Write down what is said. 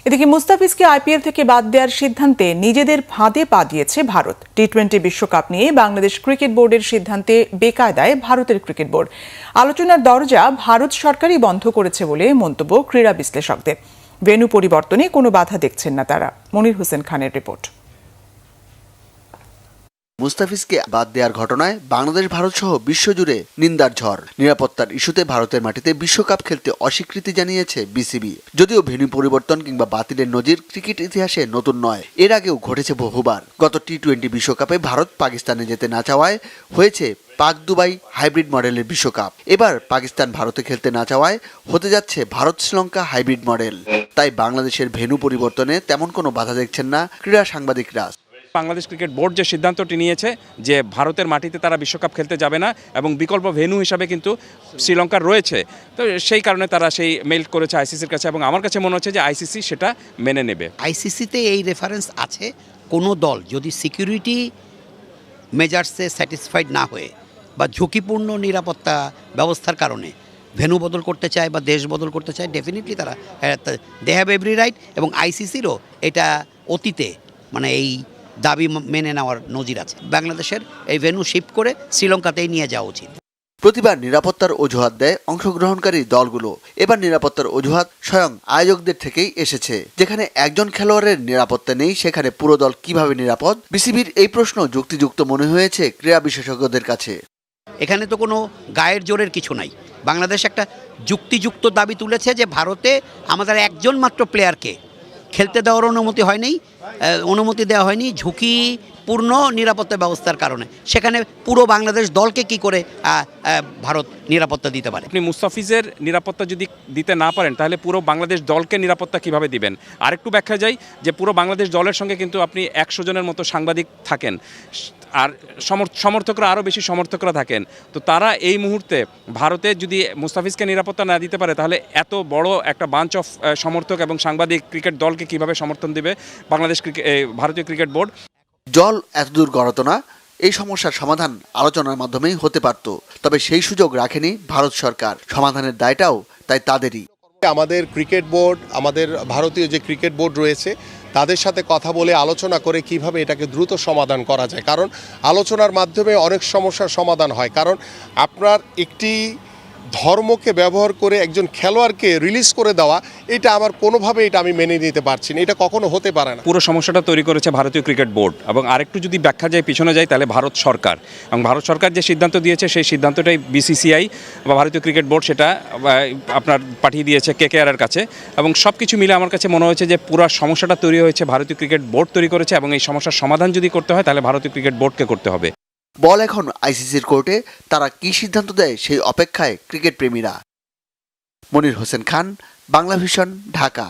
এদিকে মুস্তাফিজকে আইপিএল থেকে বাদ দেওয়ার সিদ্ধান্তে নিজেদের ফাঁদে পা দিয়েছে ভারত। টি-20 বিশ্বকাপ নিয়ে বাংলাদেশ ক্রিকেট বোর্ডের সিদ্ধান্তে বেকায়দায় ভারতের ক্রিকেট বোর্ড। আলোচনার দরজা ভারত সরকারই বন্ধ করেছে বলে মন্তব্য ক্রীড়া বিশ্লেষকদের। ভেন্যু পরিবর্তনে কোনো বাধা দেখছেন না তারা। মনির হোসেন খানের রিপোর্ট। মুস্তাফিজকে বাদ দেওয়ার ঘটনায় বাংলাদেশ ভারত সহ বিশ্বজুড়ে নিন্দার ঝড়। নিরাপত্তার ইস্যুতে ভারতের মাটিতে বিশ্বকাপ খেলতে অস্বীকৃতি জানিয়েছে বিসিবি। যদিও ভেন্যু পরিবর্তন কিংবা বাতিলের নজির ক্রিকেট ইতিহাসে নতুন নয়, এর আগেও ঘটেছে বহুবার। গত টি-20 বিশ্বকাপে ভারত পাকিস্তানে যেতে না চাওয়ায় হয়েছে পাক দুবাই হাইব্রিড মডেলের বিশ্বকাপ। এবার পাকিস্তান ভারতে খেলতে না চাওয়ায় হতে যাচ্ছে ভারত শ্রীলঙ্কা হাইব্রিড মডেল। তাই বাংলাদেশের ভেন্যু পরিবর্তনে তেমন কোনো বাধা দেখছেন না ক্রীড়া সাংবাদিকরা। বাংলাদেশ ক্রিকেট বোর্ড যে সিদ্ধান্তটি নিয়েছে যে ভারতের মাটিতে তারা বিশ্বকাপ খেলতে যাবে না এবং বিকল্প ভেন্যু হিসাবে কিন্তু শ্রীলঙ্কার রয়েছে, তো সেই কারণে তারা সেই মেইল করেছে আইসিসির কাছে এবং আমার কাছে মনে হচ্ছে যে আইসিসি সেটা মেনে নেবে। আইসিসিতে এই রেফারেন্স আছে, কোনো দল যদি সিকিউরিটি মেজার্সে স্যাটিসফাইড না হয়ে বা ঝুঁকিপূর্ণ নিরাপত্তা ব্যবস্থার কারণে ভেন্যু বদল করতে চায় বা দেশ বদল করতে চায়, ডেফিনেটলি তারা দে হ্যাভ এভরি রাইট। এবং আইসিসিরও এটা অতীতে এই দাবি মেনে নেওয়ার নজির আছে। বাংলাদেশের এই ভেন্যু শিফট করে শ্রীলঙ্কাতেই নিয়ে যাওয়া উচিত। প্রতিবার নিরাপত্তার অজুহাত দেয় অংশগ্রহণকারী দলগুলো। এবার নিরাপত্তার অজুহাত স্বয়ং আয়োজকদের থেকেই এসেছে। যেখানে একজন খেলোয়াড়ের নিরাপত্তা নেই, সেখানে পুরো দল কিভাবে নিরাপদ? বিসিবির এই প্রশ্ন যুক্তিযুক্ত মনে হয়েছে ক্রীড়া বিশেষজ্ঞদের কাছে। এখানে তো কোনো গায়ের জোরের কিছু নাই। বাংলাদেশ একটা যুক্তিযুক্ত দাবি তুলেছে যে ভারতে আমাদের একজন মাত্র প্লেয়ারকে খেলতে দেওয়ার অনুমতি দেওয়া হয়নি ঝুঁকিপূর্ণ নিরাপত্তা ব্যবস্থার কারণে। সেখানে পুরো বাংলাদেশ দলকে কি করে ভারত নিরাপত্তা দিতে পারে? আপনি মুস্তাফিজের নিরাপত্তা যদি দিতে না পারেন তাহলে পুরো বাংলাদেশ দলকে নিরাপত্তা কিভাবে দিবেন? আরেকটু ব্যাখ্যা যাই যে পুরো বাংলাদেশ দলের সঙ্গে কিন্তু আপনি 100 জনের মতো সাংবাদিক থাকেন আর সমর্থকরা আরও বেশি সমর্থকরা থাকেন। তো তারা এই মুহূর্তে ভারতে যদি মুস্তাফিজকে নিরাপত্তা না দিতে পারে তাহলে এত বড় একটা বাঞ্চ অফ সমর্থক এবং সাংবাদিক ক্রিকেট দলকে কিভাবে সমর্থন দেবে বাংলাদেশ ভারতীয় ক্রিকেট বোর্ড? জল এতদূর গড়াতো না। এই সমস্যার সমাধান আলোচনার মাধ্যমেই হতে পারত, তবে সেই সুযোগ রাখেনি ভারত সরকার। সমাধানের দায়টাও তাই তাদেরই। আমাদের ক্রিকেট বোর্ড, আমাদের ভারতীয় যে ক্রিকেট বোর্ড রয়েছে তাদের সাথে কথা বলে আলোচনা করে কিভাবে এটাকে দ্রুত সমাধান করা যায়। কারণ আলোচনার মাধ্যমে অনেক সমস্যার সমাধান হয়। কারণ আপনার একটি ধর্মকে ব্যবহার করে একজন খেলোয়াড়কে রিলিজ করে দেওয়া, এটা আমার কোনোভাবে এটা আমি মেনে নিতে পারছি না। এটা কখনো হতে পারে না। পুরো সমস্যাটা তৈরি করেছে ভারতীয় ক্রিকেট বোর্ড। এবং আরেকটু যদি ব্যাখ্যা যায় পিছনে যায় তাহলে ভারত সরকার এবং ভারত সরকার যে সিদ্ধান্ত দিয়েছে সেই সিদ্ধান্তটাই বিসিসিআই বা ভারতীয় ক্রিকেট বোর্ড সেটা আপনার পাঠিয়ে দিয়েছে কেকেআরের কাছে। এবং সব কিছু মিলে আমার কাছে মনে হয়েছে যে পুরো সমস্যাটা তৈরি হয়েছে ভারতীয় ক্রিকেট বোর্ড তৈরি করেছে এবং এই সমস্যার সমাধান যদি করতে হয় তাহলে ভারতীয় ক্রিকেট বোর্ডকে করতে হবে। বল এখন আইসিসির কোর্টে, তারা কি সিদ্ধান্ত দেয় সেই অপেক্ষায় ক্রিকেট প্রেমীরা। মনির হোসেন খান, বাংলা ভিশন, ঢাকা।